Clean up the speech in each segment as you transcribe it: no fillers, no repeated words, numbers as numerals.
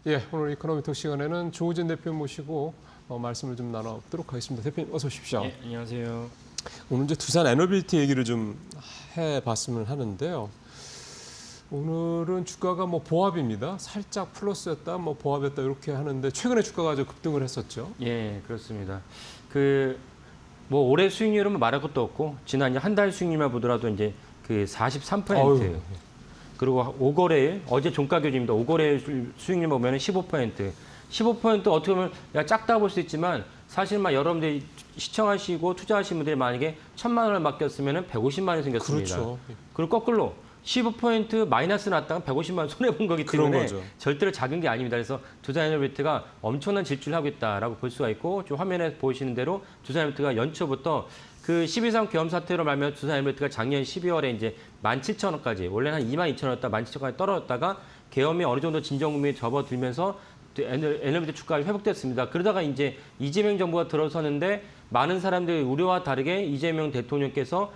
예, 오늘 이코노미톡 시간에는 조우진 대표 모시고 말씀을 좀 나눠보도록 하겠습니다. 대표님 어서 오십시오. 네, 안녕하세요. 오늘 이제 두산 에너빌티 얘기를 좀 해봤으면 하는데요. 오늘은 주가가 뭐 보합입니다. 살짝 플러스였다, 뭐 보합이었다 이렇게 하는데 최근에 주가가 아주 급등을 했었죠. 예, 그렇습니다. 뭐 올해 수익률은 말할 것도 없고 지난 한 달 수익률만 보더라도 이제 43%. 어휴. 그리고 5거래일 어제 종가 교지입니다. 5거래일 수익률 보면은 15%. 15% 어떻게 보면 야 작다 볼 수 있지만 사실 막 여러분들이 시청하시고 투자하신 분들이 만약에 1,000만 원을 맡겼으면은 150만 원이 생겼습니다. 그렇죠. 그리고 거꾸로 15% 마이너스 났다가 150만 원 손해 본 거기 그런 때문에 거죠. 절대로 작은 게 아닙니다. 그래서 두산에너비티가 엄청난 질주를 하고 있다라고 볼 수가 있고 좀 화면에 보시는 대로 두산에너비티가 연초부터 12.3 계엄 사태로 말하면 두산에너비티가 작년 12월에 이제 17,000원까지 원래는 한 22,000원이었다 17,000원까지 떨어졌다가 계엄이 어느 정도 진정국면이 접어들면서 에너비티 주가가 회복됐습니다. 그러다가 이제 이재명 정부가 들어서는데 많은 사람들이 우려와 다르게 이재명 대통령께서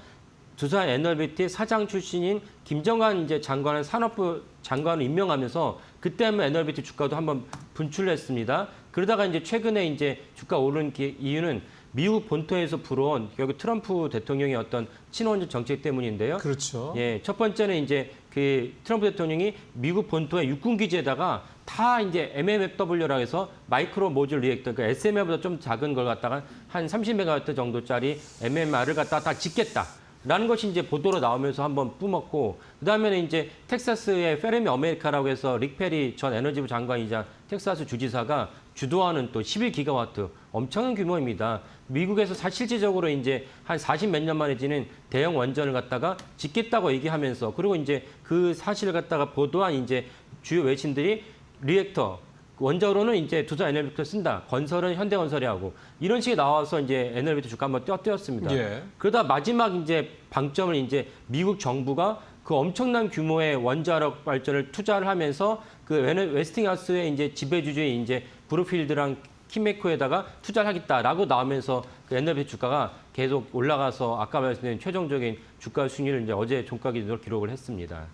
두산 에너비티 사장 출신인 김정관 이제 장관을 산업부 장관을 임명하면서 그때 한번 에너비티 주가도 한번 분출을 했습니다. 그러다가 이제 최근에 이제 주가 오른 이유는 미국 본토에서 불어온 결국 트럼프 대통령의 어떤 친원적 정책 때문인데요. 그렇죠. 예, 첫 번째는 이제 트럼프 대통령이 미국 본토의 육군 기지에다가 다 이제 MMFW라고 해서 마이크로 모듈 리액터, 그러니까 SMR보다 좀 작은 걸 갖다가 한 30메가와트 정도짜리 MMR을 갖다가 다 짓겠다. 라는 것이 이제 보도로 나오면서 한번 뿜었고, 그 다음에는 이제 텍사스의 페르미 어메리카라고 해서 릭 페리 전 에너지부 장관이자 텍사스 주지사가 주도하는 또 11기가와트 엄청난 규모입니다. 미국에서 실질적으로 이제 한 40 몇 년 만에 지는 대형 원전을 갖다가 짓겠다고 얘기하면서, 그리고 이제 그 사실을 갖다가 보도한 이제 주요 외신들이 리액터, 원자로는 이제 두산 에너비티를 쓴다. 건설은 현대건설이 하고 이런 식이 나와서 이제 에너비티 주가 한번 뛰었습니다. 예. 그러다 마지막 이제 방점을 이제 미국 정부가 그 엄청난 규모의 원자력 발전을 투자를 하면서 그 웨스팅하우스의 이제 지배주주의 이제 브루필드랑 킴메코에다가 투자를 하겠다라고 나오면서 그 에너비티 주가가 계속 올라가서 아까 말씀드린 최종적인 주가 수익률을 이제 어제 종가 기준으로 기록을 했습니다.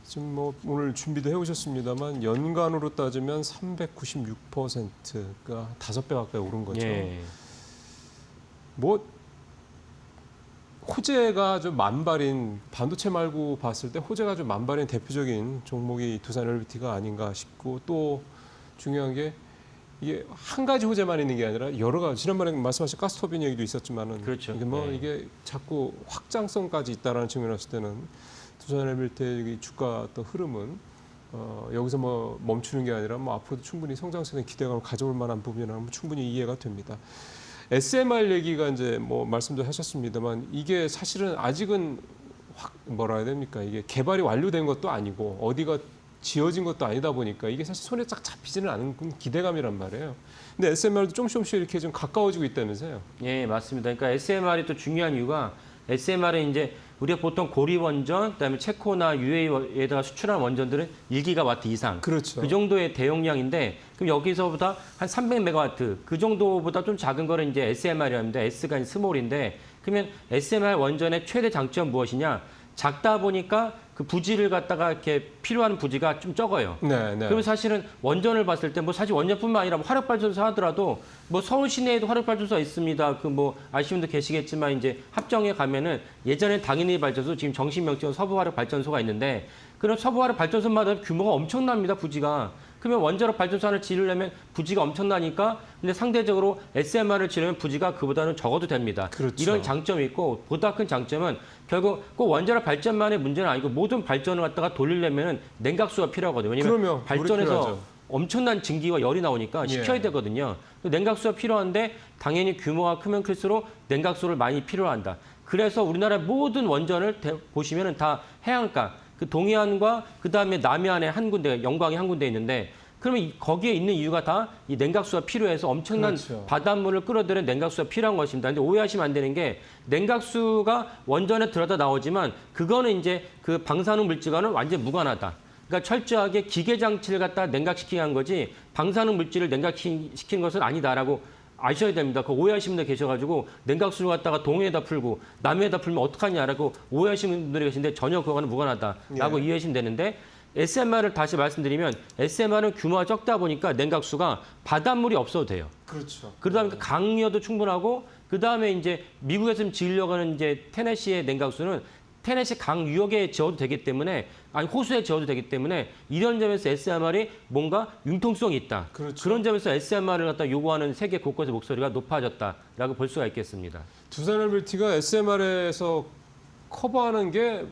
지금 뭐 오늘 준비도 해오셨습니다만 연간으로 따지면 396%가 5배 가까이 오른 거죠. 예. 뭐 호재가 좀 만발인 반도체 말고 봤을 때 호재가 좀 만발인 대표적인 종목이 두산에너비티가 아닌가 싶고, 또 중요한 게 이게 한 가지 호재만 있는 게 아니라 여러 가지, 지난번에 말씀하신 가스터빈 얘기도 있었지만은 그렇죠. 이게 뭐 네. 이게 자꾸 확장성까지 있다라는 측면에서 봤을 때는 두산에너비티의 주가 또 흐름은 여기서 뭐 멈추는 게 아니라 뭐 앞으로도 충분히 성장성의 기대감을 가져올 만한 부분이라면 충분히 이해가 됩니다. SMR 얘기가 이제 뭐 말씀도 하셨습니다만 이게 사실은 아직은 뭐라 해야 됩니까? 이게 개발이 완료된 것도 아니고 어디가 지어진 것도 아니다 보니까 이게 사실 손에 쫙 잡히지는 않은 기대감이란 말이에요. 근데 SMR도 조금씩 이렇게 좀 가까워지고 있다면서요? 예, 맞습니다. 그러니까 SMR이 또 중요한 이유가 SMR은 이제 우리가 보통 고리 원전, 그다음에 체코나 UAE에다가 수출한 원전들은 1기가와트 이상. 그렇죠. 그 정도의 대용량인데 그럼 여기서보다 한 300메가와트 그 정도보다 좀 작은 거는 이제 SMR이랍니다. S가 스몰인데 그러면 SMR 원전의 최대 장점 무엇이냐? 작다 보니까 그 부지를 갖다가 이렇게 필요한 부지가 좀 적어요. 네, 네. 그러면 사실은 원전을 봤을 때 뭐 사실 원전뿐만 아니라 뭐 화력발전소 하더라도 뭐 서울 시내에도 화력발전소가 있습니다. 그 뭐 아시는 분도 계시겠지만 이제 합정에 가면은 예전엔 당연히 발전소, 지금 정식 명칭은 서부화력발전소가 있는데 그런 서부화력발전소마다 규모가 엄청납니다. 부지가. 그러면 원자력 발전소 하나를 지으려면 부지가 엄청나니까 근데 상대적으로 SMR을 지으려면 부지가 그보다는 적어도 됩니다. 그렇죠. 이런 장점이 있고 보다 큰 장점은 결국 꼭 원자력 발전만의 문제는 아니고 모든 발전을 갖다가 돌리려면 냉각수가 필요하거든요. 왜냐하면 그러면 발전에서 엄청난 증기와 열이 나오니까 식혀야 되거든요. 냉각수가 필요한데 당연히 규모가 크면 클수록 냉각수를 많이 필요한다. 그래서 우리나라 모든 원전을 보시면 다 해안가, 그 동해안과 그다음에 남해안에 한 군데, 영광이 한 군데 있는데 그러면 거기에 있는 이유가 다 이 냉각수가 필요해서 엄청난 그렇죠. 바닷물을 끌어들이는 냉각수가 필요한 것입니다. 근데 오해하시면 안 되는 게 냉각수가 원전에 들어다 나오지만 그거는 이제 그 방사능 물질과는 완전 무관하다. 그러니까 철저하게 기계 장치를 갖다 냉각시키게 한 거지 방사능 물질을 냉각시킨 것은 아니다라고 아셔야 됩니다. 그 오해하시는 분들 계셔가지고 냉각수를 갖다가 동해에다 풀고 남해에다 풀면 어떡하냐라고 오해하시는 분들이 계신데 전혀 그거는 무관하다라고 예. 이해하시면 되는데 SMR을 다시 말씀드리면 SMR은 규모가 적다 보니까 냉각수가 바닷물이 없어도 돼요. 그렇죠. 그러다 보니까 강이어도 충분하고 그다음에 이제 미국에서 지금 지으려고 하는 이제 테네시의 냉각수는 테네시 강 유역에 지어도 되기 때문에 아니 호수에 지어도 되기 때문에 이런 점에서 SMR이 뭔가 융통성이 있다. 그렇죠. 그런 점에서 SMR을 갖다 요구하는 세계 곳곳의 목소리가 높아졌다라고 볼 수가 있겠습니다. 두산헬빌티가 SMR에서 커버하는 게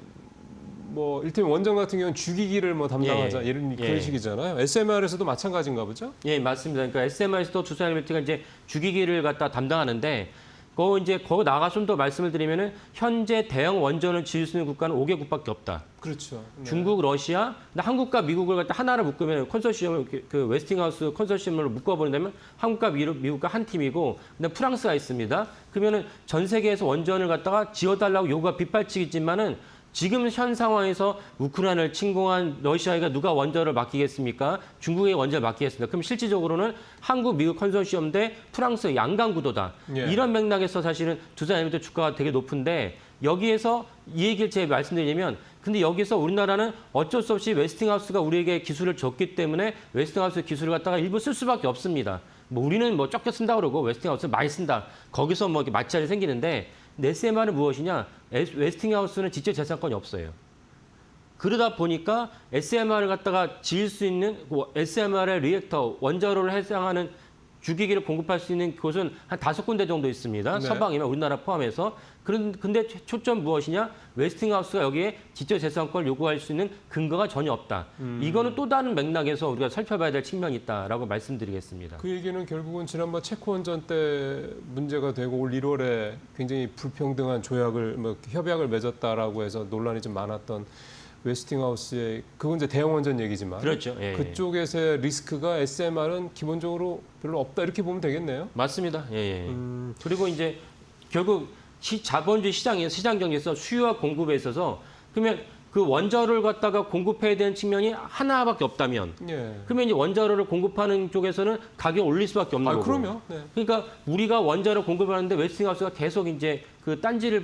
뭐 일테면 원전 같은 경우는 주기기를 뭐 담당하자 예. 이런 예. 그런 식이잖아요. SMR에서도 마찬가지인가 보죠? 예, 맞습니다. 그러니까 SMR에서도 두산헬빌티가 이제 주기기를 갖다 담당하는데 거기 나가 좀 더 말씀을 드리면은 현재 대형 원전을 지을 수 있는 국가는 5개국밖에 없다. 그렇죠. 네. 중국, 러시아, 근데 한국과 미국을 갖다 하나를 묶으면 컨소시엄을 그 웨스팅하우스 컨소시엄으로 묶어버린다면 한국과 미국과 한 팀이고, 근데 프랑스가 있습니다. 그러면은 전 세계에서 원전을 갖다가 지어달라고 요구가 빗발치겠지만은 지금 현 상황에서 우크라이나를 침공한 러시아가 누가 원전을 맡기겠습니까? 중국에 원전을 맡기겠습니다. 그럼 실질적으로는 한국, 미국 컨소시엄 대 프랑스 양강 구도다. 예. 이런 맥락에서 사실은 두산헬빌티 주가가 되게 높은데 여기에서 이 얘기를 제가 말씀드리면 근데 여기서 우리나라는 어쩔 수 없이 웨스팅하우스가 우리에게 기술을 줬기 때문에 웨스팅하우스 기술을 갖다가 일부 쓸 수밖에 없습니다. 뭐 우리는 뭐 적게 쓴다 그러고 웨스팅하우스 많이 쓴다. 거기서 뭐 이렇게 마찰이 생기는데 SMR은 무엇이냐? 웨스팅하우스는 지적재산권이 없어요. 그러다 보니까 SMR을 갖다가 지을 수 있는 SMR의 리액터, 원자로를 해상하는 주기기를 공급할 수 있는 곳은 한 5군데 정도 있습니다. 네. 서방이면 우리나라 포함해서. 근데 초점 무엇이냐? 웨스팅하우스가 여기에 지적재산권을 요구할 수 있는 근거가 전혀 없다. 이거는 또 다른 맥락에서 우리가 살펴봐야 될 측면이 있다라고 말씀드리겠습니다. 그 얘기는 결국은 지난번 체코 원전 때 문제가 되고 올 1월에 굉장히 불평등한 협약을 맺었다라고 해서 논란이 좀 많았던 웨스팅하우스의 그건 이제 대형 원전 얘기지만 그렇죠. 예, 예. 그쪽에서의 리스크가 SMR은 기본적으로 별로 없다 이렇게 보면 되겠네요. 맞습니다. 예, 예. 그리고 이제 결국 자본주의 시장 경제에서 수요와 공급에 있어서 그러면 그 원자로를 갖다가 공급해야 되는 측면이 하나밖에 없다면 예. 그러면 이제 원자로를 공급하는 쪽에서는 가격을 올릴 수밖에 없는 거고. 그럼요. 네. 그러니까 우리가 원자로 공급하는데 웨스팅하우스가 계속 이제 그 딴죽을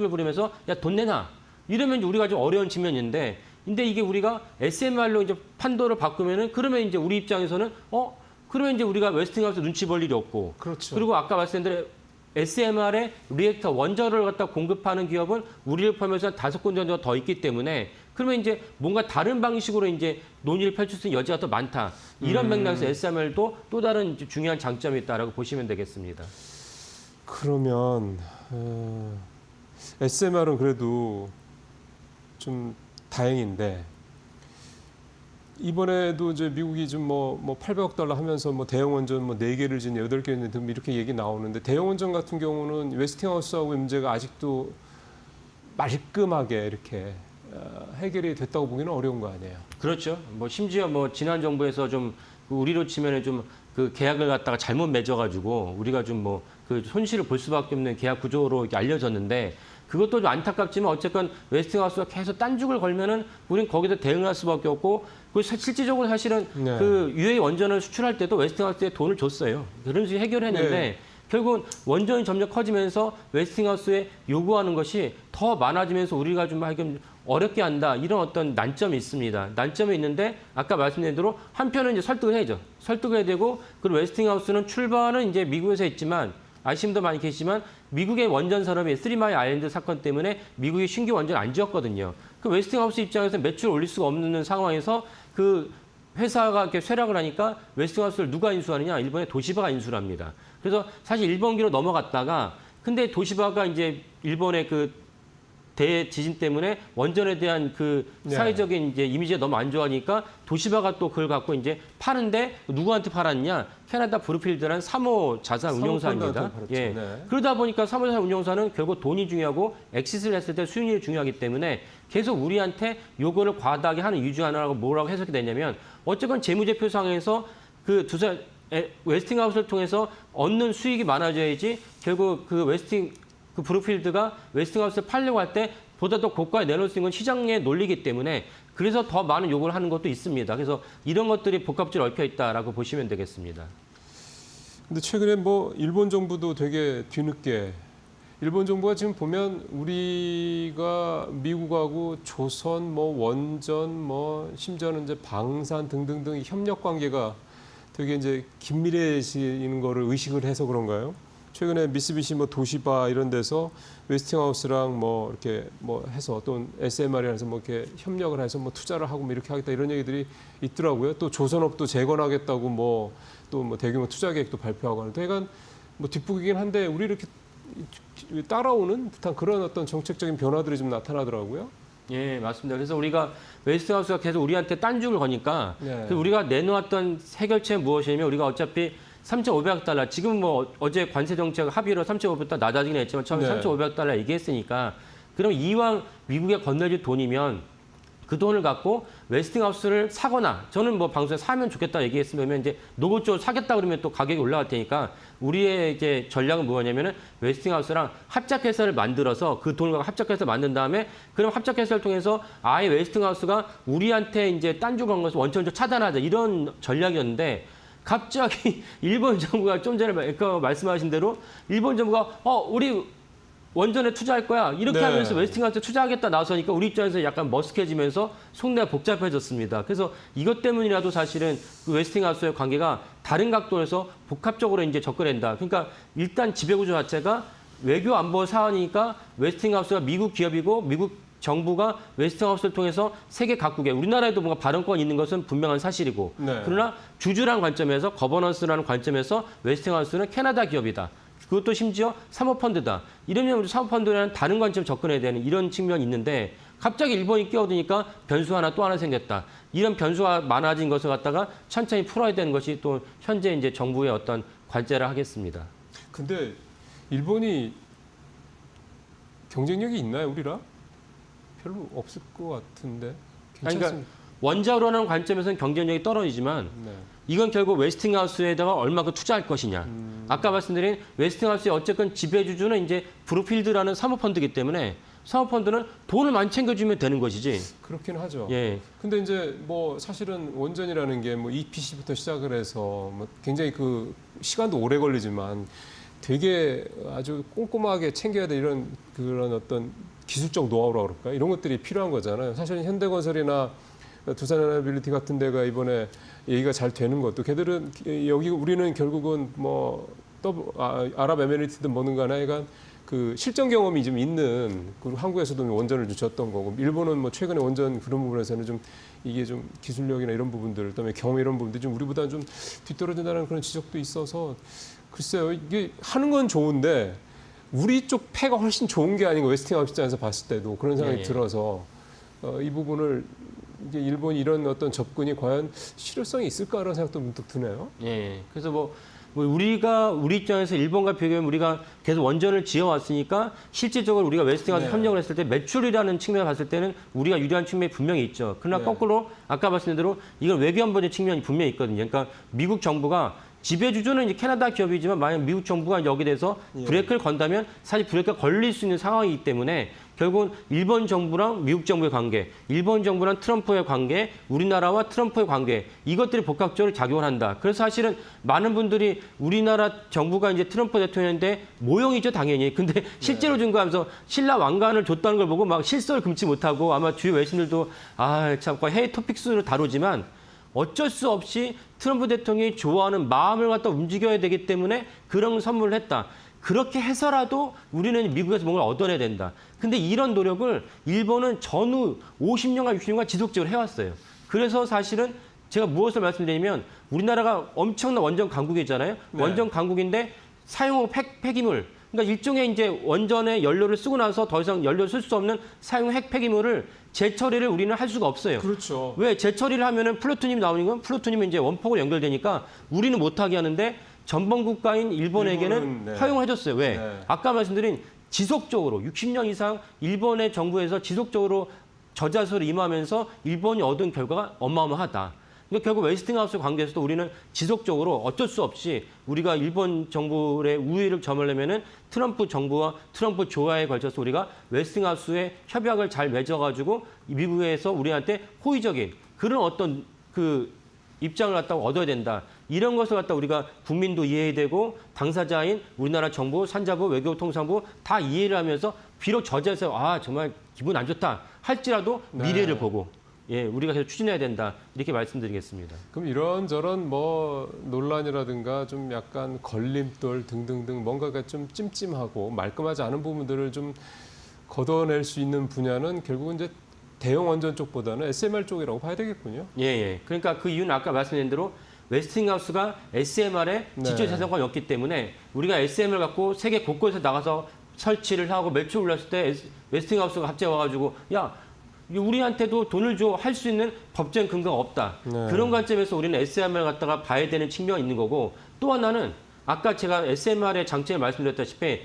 부리면서 야 돈 내놔. 이러면 우리가 좀 어려운 측면이 있는데 근데 이게 우리가 SMR로 이제 판도를 바꾸면은 그러면 이제 우리 입장에서는 그러면 이제 우리가 웨스팅하우스 눈치 볼 일이 없고 그렇죠. 그리고 아까 말씀드린 대로 SMR의 리액터 원자로를 갖다 공급하는 기업은 우리를 포함해서 한 5군데 정도가 더 있기 때문에 그러면 이제 뭔가 다른 방식으로 이제 논의를 펼칠 수 있는 여지가 더 많다. 이런 맥락에서 SMR도 또 다른 중요한 장점이 있다라고 보시면 되겠습니다. 그러면 SMR은 그래도 좀 다행인데 이번에도 이제 미국이 좀 뭐 800억 달러 하면서 뭐 대형 원전 뭐 4개를 짓는 8개를 짓는 이렇게 얘기 나오는데 대형 원전 같은 경우는 웨스팅하우스하고 문제가 아직도 말끔하게 이렇게 해결이 됐다고 보기는 어려운 거 아니에요. 그렇죠. 뭐 심지어 뭐 지난 정부에서 좀 우리로 치면은 좀 그 계약을 갖다가 잘못 맺어가지고 우리가 좀 뭐 그 손실을 볼 수밖에 없는 계약 구조로 이렇게 알려졌는데 그것도 좀 안타깝지만 어쨌건 웨스팅하우스가 계속 딴죽을 걸면은 우린 거기다 대응할 수밖에 없고 그 실질적으로 사실은 네. 그 UA 원전을 수출할 때도 웨스팅하우스에 돈을 줬어요. 그런 식으로 해결했는데 네. 결국은 원전이 점점 커지면서 웨스팅하우스에 요구하는 것이 더 많아지면서 우리가 좀 하여금 어렵게 한다. 이런 어떤 난점이 있습니다. 난점이 있는데 아까 말씀드린 대로 한편은 이제 설득을 해야죠. 설득을 해야 되고 그리고 웨스팅하우스는 출발은 이제 미국에서 했지만 아시는 분도 많이 계시지만 미국의 원전 산업이 쓰리마일 아일랜드 사건 때문에 미국이 신규 원전 안 지었거든요. 그 웨스팅하우스 입장에서 매출 올릴 수가 없는 상황에서 그 회사가 이렇게 쇠락을 하니까 웨스팅하우스를 누가 인수하느냐? 일본의 도시바가 인수를 합니다. 그래서 사실 일본기로 넘어갔다가 근데 도시바가 이제 일본의 그 대지진 때문에 원전에 대한 그 네. 사회적인 이제 이미지가 너무 안 좋아하니까 도시바가 또 그걸 갖고 이제 파는데 누구한테 팔았냐? 캐나다 브루필드라는 3호 자산 운용사입니다. 사모펀드한테 예. 팔았죠. 네. 그러다 보니까 3호 자산 운용사는 결국 돈이 중요하고 엑시스를 했을 때 수익률이 중요하기 때문에 계속 우리한테 요거를 과다하게 하는 이유 중 하나라고 뭐라고 해석이 되냐면 어쨌건 재무제표상에서 그 웨스팅하우스를 통해서 얻는 수익이 많아져야지 결국 그 브루필드가 웨스팅하우스를 팔려고 할 때 보다 더 고가에 내놓을 수 있는 건 시장의 논리이기 때문에 그래서 더 많은 요구를 하는 것도 있습니다. 그래서 이런 것들이 복합적으로 얽혀 있다라고 보시면 되겠습니다. 근데 최근에 뭐 일본 정부도 되게 뒤늦게 일본 정부가 지금 보면 우리가 미국하고 조선, 뭐 원전, 뭐 심지어는 이제 방산 등등등 협력 관계가 되게 이제 긴밀해지는 거를 의식을 해서 그런가요? 최근에 미쓰비시 뭐 도시바 이런 데서 웨스팅하우스랑 뭐 이렇게 뭐 해서 또 SMR이라 해서 뭐 이렇게 협력을 해서 뭐 투자를 하고 뭐 이렇게 하겠다 이런 얘기들이 있더라고요. 또 조선업도 재건하겠다고 뭐 또 뭐 대규모 투자 계획도 발표하고 하는데 약간 뭐 뒷북이긴 한데 우리 이렇게 따라오는 듯한 그런 어떤 정책적인 변화들이 좀 나타나더라고요. 예, 맞습니다. 그래서 우리가 웨스팅하우스가 계속 우리한테 딴죽을 거니까 네. 그래서 우리가 내놓았던 해결책은 무엇이냐면 우리가 어차피 3,500달러 지금 뭐 어제 관세 정책 합의로 3,500달러 낮아지긴 했지만 처음에 네. 3,500달러 얘기했으니까 그럼 이왕 미국에 건네줄 돈이면 그 돈을 갖고 웨스팅하우스를 사거나 저는 뭐 방송에 사면 좋겠다 얘기했으면 이제 노고적으로 사겠다 그러면 또 가격이 올라갈 테니까 우리의 이제 전략은 뭐냐면은 웨스팅하우스랑 합작회사를 만들어서 그 돈을 갖고 합작회사 만든 다음에 그럼 합작회사를 통해서 아예 웨스팅하우스가 우리한테 이제 딴 주고 한 것을 원천적으로 차단하자 이런 전략이었는데 갑자기 일본 정부가 좀 전에 말씀하신 대로 일본 정부가 우리 원전에 투자할 거야 이렇게 네. 하면서 웨스팅하우스에 투자하겠다 나서니까 우리 입장에서 약간 머쓱해지면서 속내가 복잡해졌습니다. 그래서 이것 때문이라도 사실은 그 웨스팅하우스의 관계가 다른 각도에서 복합적으로 이제 접근한다. 그러니까 일단 지배구조 자체가 외교 안보 사안이니까 웨스팅하우스가 미국 기업이고 미국 정부가 웨스팅하우스를 통해서 세계 각국에 우리나라에도 뭔가 발언권이 있는 것은 분명한 사실이고 네. 그러나 주주란 관점에서 거버넌스라는 관점에서 웨스팅하우스는 캐나다 기업이다. 그것도 심지어 사모펀드다. 이러면 우리 사모펀드라는 다른 관점 접근해야 되는 이런 측면이 있는데 갑자기 일본이 끼어드니까 변수 하나 또 하나 생겼다. 이런 변수가 많아진 것을 갖다가 천천히 풀어야 되는 것이 또 현재 이제 정부의 어떤 관제를 하겠습니다. 근데 일본이 경쟁력이 있나요, 우리랑? 별로 없을 것 같은데. 괜찮습니까? 그러니까 원자로라는 관점에서는 경쟁력이 떨어지지만 네. 이건 결국 웨스팅하우스에다가 얼마큼 투자할 것이냐. 아까 말씀드린 웨스팅하우스의 어쨌든 지배주주는 이제 브루필드라는 사모펀드이기 때문에 사모펀드는 돈을 많이 챙겨주면 되는 것이지. 그렇긴 하죠. 예. 근데 이제 뭐 사실은 원전이라는 게 뭐 EPC부터 시작을 해서 뭐 굉장히 그 시간도 오래 걸리지만 되게 아주 꼼꼼하게 챙겨야 될 이런 그런 어떤 기술적 노하우라고 그럴까? 이런 것들이 필요한 거잖아요. 사실은 현대건설이나 두산에너빌리티 같은 데가 이번에 얘기가 잘 되는 것도 걔들은 여기 우리는 결국은 뭐 아랍에미리트든 뭐든 간에 약간 그 실전 경험이 좀 있는 그리고 한국에서도 원전을 좀 줬던 거고 일본은 뭐 최근에 원전 그런 부분에서는 좀 이게 좀 기술력이나 이런 부분들 그다음에 경험 이런 부분들이 좀 우리보다 좀 뒤떨어진다는 그런 지적도 있어서 글쎄요 이게 하는 건 좋은데 우리 쪽 패가 훨씬 좋은 게 아닌가 웨스팅하우스 입장에서 봤을 때도 그런 생각이 예. 들어서 이 부분을 이제 일본이 이런 어떤 접근이 과연 실효성이 있을까라는 생각도 문득 드네요. 예. 그래서 뭐 우리가 우리 입장에서 일본과 비교하면 우리가 계속 원전을 지어왔으니까 실질적으로 우리가 웨스팅하우스 네. 협력을 했을 때 매출이라는 측면을 봤을 때는 우리가 유리한 측면이 분명히 있죠. 그러나 네. 거꾸로 아까 말씀드린 대로 이건 외교 안보의 측면이 분명히 있거든요. 그러니까 미국 정부가 지배주주는 이제 캐나다 기업이지만 만약 미국 정부가 여기에 대해서 예. 브레이크를 건다면 사실 브레이크가 걸릴 수 있는 상황이기 때문에 결국은 일본 정부랑 미국 정부의 관계, 일본 정부랑 트럼프의 관계, 우리나라와 트럼프의 관계 이것들이 복합적으로 작용을 한다. 그래서 사실은 많은 분들이 우리나라 정부가 이제 트럼프 대통령인데 모형이죠 당연히. 근데 실제로 증거하면서 신라 왕관을 줬다는 걸 보고 막 실소를 금치 못하고 아마 주요 외신들도 참 해외 토픽스로 다루지만 어쩔 수 없이 트럼프 대통령이 좋아하는 마음을 갖다 움직여야 되기 때문에 그런 선물을 했다. 그렇게 해서라도 우리는 미국에서 뭔가 얻어내야 된다. 근데 이런 노력을 일본은 전후 50년간 60년간 지속적으로 해왔어요. 그래서 사실은 제가 무엇을 말씀드리냐면 우리나라가 엄청난 원전 강국이잖아요. 네. 원전 강국인데 사용 폐기물 그러니까 일종의 이제 원전에 연료를 쓰고 나서 더 이상 연료를 쓸 수 없는 사용 폐기물을 재처리를 우리는 할 수가 없어요. 그렇죠. 왜 재처리를 하면은 플루토늄이 나오는 건 플루토늄이 이제 원폭으로 연결되니까 우리는 못하게 하는데 전범 국가인 일본에게는 일본은, 네. 허용해줬어요. 왜? 네. 아까 말씀드린 지속적으로 60년 이상 일본의 정부에서 지속적으로 저자세로 임하면서 일본이 얻은 결과가 어마어마하다. 그러니까 결국 웨스팅하우스 관계에서도 우리는 지속적으로 어쩔 수 없이 우리가 일본 정부의 우위를 점하려면은 트럼프 정부와 트럼프 조화에 걸쳐서 우리가 웨스팅하우스의 협약을 잘 맺어가지고 미국에서 우리한테 호의적인 그런 어떤 그 입장을 갖다가 얻어야 된다. 이런 것을 갖다 우리가 국민도 이해해야 되고 당사자인 우리나라 정부, 산자부, 외교통상부 다 이해를 하면서 비록 저자에서 정말 기분 안 좋다 할지라도 미래를 보고 우리가 계속 추진해야 된다 이렇게 말씀드리겠습니다. 그럼 이런저런 뭐 논란이라든가 좀 약간 걸림돌 등등등 뭔가가 좀 찜찜하고 말끔하지 않은 부분들을 좀 걷어낼 수 있는 분야는 결국은 이제 대형 원전 쪽보다는 SMR 쪽이라고 봐야 되겠군요. 그러니까 그 이유는 아까 말씀드린 대로 웨스팅하우스가 SMR에 직접 자산권이 없기 때문에 우리가 SMR 갖고 세계 곳곳에 나가서 설치를 하고 매출 올렸을 때 웨스팅하우스가 갑자기 와가지고 우리한테도 돈을 줘 할 수 있는 법적 근거가 없다. 그런 관점에서 우리는 SMR을 갖다가 봐야 되는 측면이 있는 거고 또 하나는 아까 제가 SMR의 장점을 말씀드렸다시피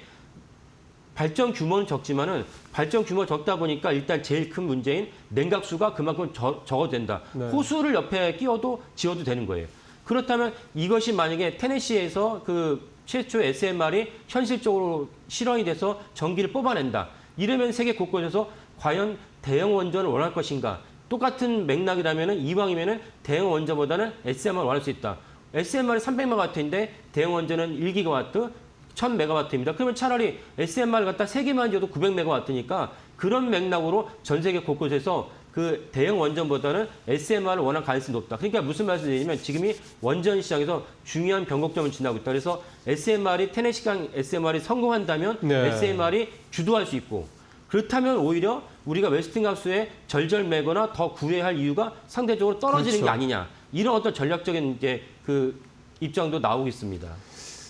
발전 규모는 적지만은 발전 규모가 적다 보니까 일단 제일 큰 문제인 냉각수가 그만큼 적어도 된다. 호수를 옆에 끼워도 지어도 되는 거예요. 그렇다면 이것이 만약에 테네시에서 그 최초 SMR이 현실적으로 실현이 돼서 전기를 뽑아낸다. 이러면 세계 곳곳에서 과연 대형 원전을 원할 것인가? 똑같은 맥락이라면은 이왕이면은 대형 원전보다는 SMR을 원할 수 있다. SMR이 300메가와트인데 대형 원전은 1기가와트, 1000메가와트입니다. 그러면 차라리 SMR을 갖다 3개만 줘도 900메가와트니까 그런 맥락으로 전 세계 곳곳에서 그 대형 원전보다는 SMR을 원할 가능성이 높다. 그러니까 무슨 말씀드리냐면 지금이 원전 시장에서 중요한 변곡점을 지나고 있다. 그래서 SMR이 테네시강 SMR이 성공한다면 SMR이 주도할 수 있고 그렇다면 오히려 우리가 웨스팅하우스에 절절매거나 더 구애할 이유가 상대적으로 떨어지는 게 아니냐. 이런 어떤 전략적인 이제 그 입장도 나오고 있습니다.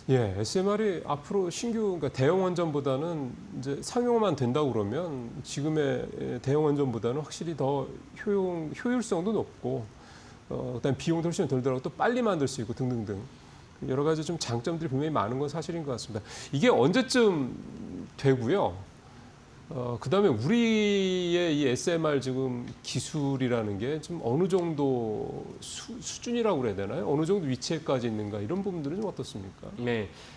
SMR이 앞으로 신규 그러니까 대형 원전보다는 이제 상용화만 된다고 그러면 지금의 대형 원전보다는 확실히 더 효율성도 높고 그다음에 비용도 훨씬 덜 들어가고 또 빨리 만들 수 있고 등등등 여러 가지 좀 장점들이 분명히 많은 건 사실인 것 같습니다. 이게 언제쯤 되고요? 그다음에 우리의 이 SMR 지금 기술이라는 게 좀 어느 정도 수준이라고 그래야 되나요? 어느 정도 위치에까지 있는가 이런 부분들은 좀 어떻습니까?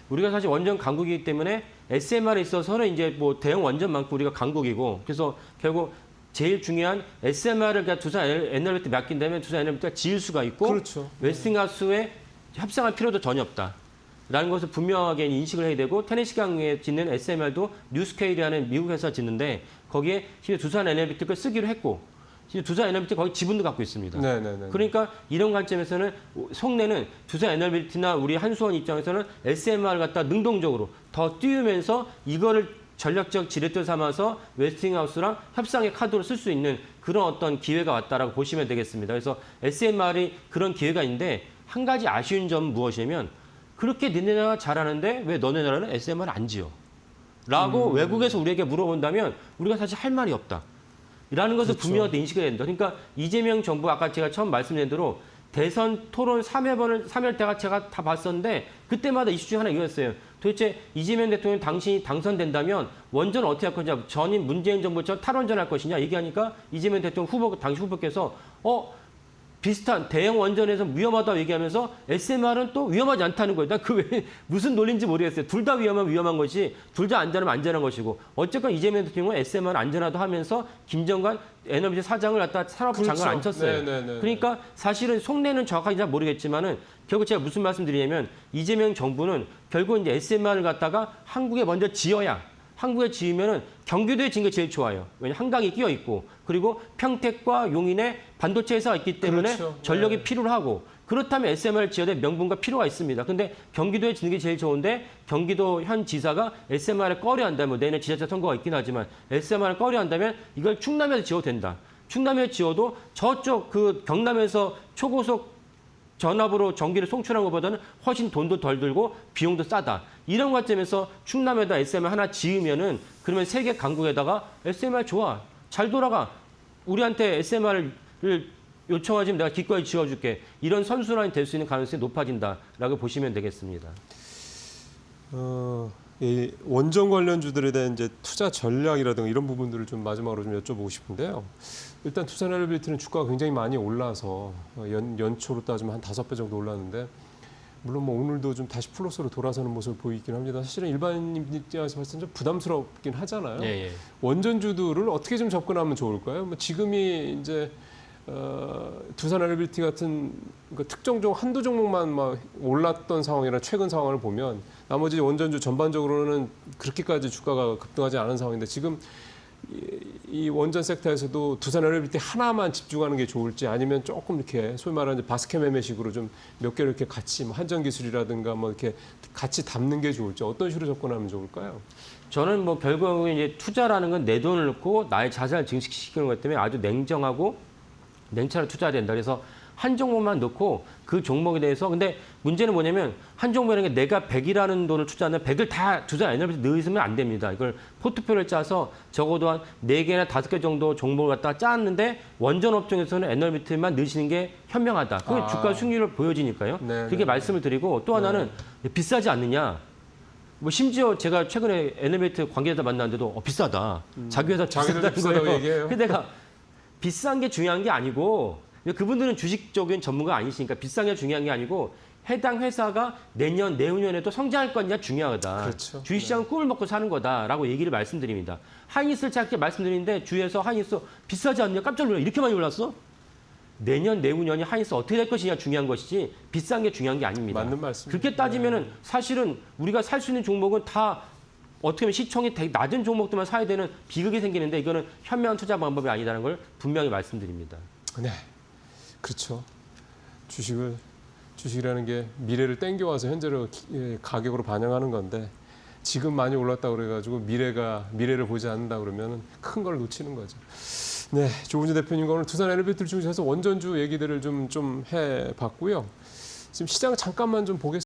우리가 사실 원전 강국이기 때문에 SMR에 있어서는 이제 뭐 대형 원전만큼 우리가 강국이고 그래서 결국 제일 중요한 SMR을 두산 에너비티 맡긴다면 두산 에너비티가 지을 수가 있고 그렇죠. 웨스팅하우스에 협상할 필요도 전혀 없다. 라는 것을 분명하게 인식을 해야 되고 테네시강에 짓는 SMR도 뉴스케일이라는 미국 회사 짓는데 거기에 두산 에너비티 걸 쓰기로 했고 두산 에너비티 거기 지분도 갖고 있습니다. 그러니까 이런 관점에서는 속내는 두산 에너비티나 우리 한수원 입장에서는 SMR을 갖다 능동적으로 더 띄우면서 이거를 전략적 지렛대 삼아서 웨스팅하우스랑 협상의 카드로 쓸 수 있는 그런 어떤 기회가 왔다라고 보시면 되겠습니다. 그래서 SMR이 그런 기회가 있는데 한 가지 아쉬운 점은 무엇이냐면 그렇게 니네 나라 잘하는데 왜 너네 나라는 SMR 안 지어? 라고 외국에서 우리에게 물어본다면 우리가 사실 할 말이 없다. 라는 것을 분명하게 인식을 해야 된다. 그러니까 이재명 정부 아까 제가 처음 말씀드린 대로 대선 토론 3회 때가 제가 다 봤었는데 그때마다 이슈 중 하나 이거였어요. 도대체 이재명 대통령 당신이 당선된다면 원전을 어떻게 할 거냐. 전임 문재인 정부처럼 탈원전 할 것이냐 얘기하니까 이재명 대통령 당시 후보께서 비슷한 대형 원전에서 위험하다고 얘기하면서 SMR은 또 위험하지 않다는 거예요. 난 그 왜 무슨 논리인지 모르겠어요. 둘 다 위험한 것이 둘 다 안전하면 안전한 것이고 어쨌건 이재명 대통령은 SMR은 안전하다 하면서 김정관 에너비티 사장을 갖다 산업부 장관 안 쳤어요. 그러니까 사실은 속내는 정확하게 잘 모르겠지만은 결국 제가 무슨 말씀드리냐면 이재명 정부는 결국 이제 SMR을 갖다가 한국에 먼저 지어야 한국에 지으면은 경기도에 지은 게 제일 좋아요. 왜냐하면 한강이 끼어 있고 그리고 평택과 용인에 반도체 회사가 있기 때문에 전력이 필요로 하고 그렇다면 SMR을 지어야 될 명분과 필요가 있습니다. 근데 경기도에 지는 게 제일 좋은데 경기도 현 지사가 SMR을 꺼려한다면 내년 지자체 선거가 있긴 하지만 SMR을 꺼려한다면 이걸 충남에서 지어도 된다. 충남에서 지어도 저쪽 그 경남에서 초고속 전압으로 전기를 송출한 것보다는 훨씬 돈도 덜 들고 비용도 싸다. 이런 관점에서 충남에다 SMR 하나 지으면은 그러면 세계 강국에다가 SMR 좋아. 잘 돌아가. 우리한테 SMR을 요청하지만 내가 기꺼이 지어줄게. 이런 선순환이 될 수 있는 가능성이 높아진다라고 보시면 되겠습니다. 이 원전 관련주들에 대한 이제 투자 전략이라든가 이런 부분들을 좀 마지막으로 좀 여쭤보고 싶은데요. 일단 투산 엘리베이터는 주가가 굉장히 많이 올라서 연초로 따지면 한 5배 정도 올랐는데 물론 뭐 오늘도 좀 다시 플러스로 돌아서는 모습을 보이긴 합니다. 사실은 일반인 입장에서 봤을 때 좀 부담스럽긴 하잖아요. 원전주들을 어떻게 좀 접근하면 좋을까요? 뭐 지금이 이제 두산 엘리베이터 같은 그러니까 특정 한두 종목만 막 올랐던 상황이나 최근 상황을 보면 나머지 원전주 전반적으로는 그렇게까지 주가가 급등하지 않은 상황인데 지금 이 원전 섹터에서도 두산 에너비티 하나만 집중하는 게 좋을지 아니면 조금 이렇게 소위 말하는 바스켓 매매식으로 좀 몇 개를 이렇게 같이 뭐 한전 기술이라든가 뭐 이렇게 같이 담는 게 좋을지 어떤 식으로 접근하면 좋을까요? 저는 뭐 결국은 이제 투자라는 건 내 돈을 넣고 나의 자산을 증식시키는 것 때문에 아주 냉정하고 냉철하게 투자해야 된다. 그래서 한 종목만 넣고 그 종목에 대해서 근데 문제는 뭐냐면 한 종목이라는 게 내가 100이라는 돈을 투자하면 100을 다 투자 에너비티 넣으면 안 됩니다. 이걸 포트폴리오를 짜서 적어도 한 4개나 5개 정도 종목을 갖다가 짰는데 원전 업종에서는 에너비티만 넣으시는 게 현명하다. 그게 주가 수익률을 보여지니까요. 네, 그렇게 네, 말씀을 드리고 또 하나는 비싸지 않느냐. 뭐 심지어 제가 최근에 에너비티 관계자 만났는데도 비싸다. 자기 회사 자기들도 비싸다는 비싸다고 거예요. 얘기해요. 근데 내가 비싼 게 중요한 게 아니고 그분들은 주식적인 전문가 아니시니까 비싼 게 중요한 게 아니고 해당 회사가 내년, 내후년에도 성장할 거냐 중요하다. 그렇죠. 주식시장은 꿈을 먹고 사는 거다라고 얘기를 말씀드립니다. 하이닉스를 짧게 말씀드리는데 주위에서 하이닉스 비싸지 않냐 깜짝 놀라 이렇게 많이 올랐어? 내년, 내후년이 하이닉스 어떻게 될 것이냐 중요한 것이지 비싼 게 중요한 게 아닙니다. 맞는 말씀. 그렇게 따지면은 사실은 우리가 살 수 있는 종목은 다 어떻게 보면 시총이 되게 낮은 종목들만 사야 되는 비극이 생기는데 이거는 현명한 투자 방법이 아니다는 걸 분명히 말씀드립니다. 네, 그렇죠. 주식이라는 게 미래를 땡겨와서 현재로 가격으로 반영하는 건데 지금 많이 올랐다 그래가지고 미래를 보지 않는다 그러면 큰 걸 놓치는 거죠. 네, 조은주 대표님과 오늘 두산 에너비티를 중심해서 원전주 얘기들을 좀 해봤고요. 지금 시장 잠깐만 좀 보겠습니다.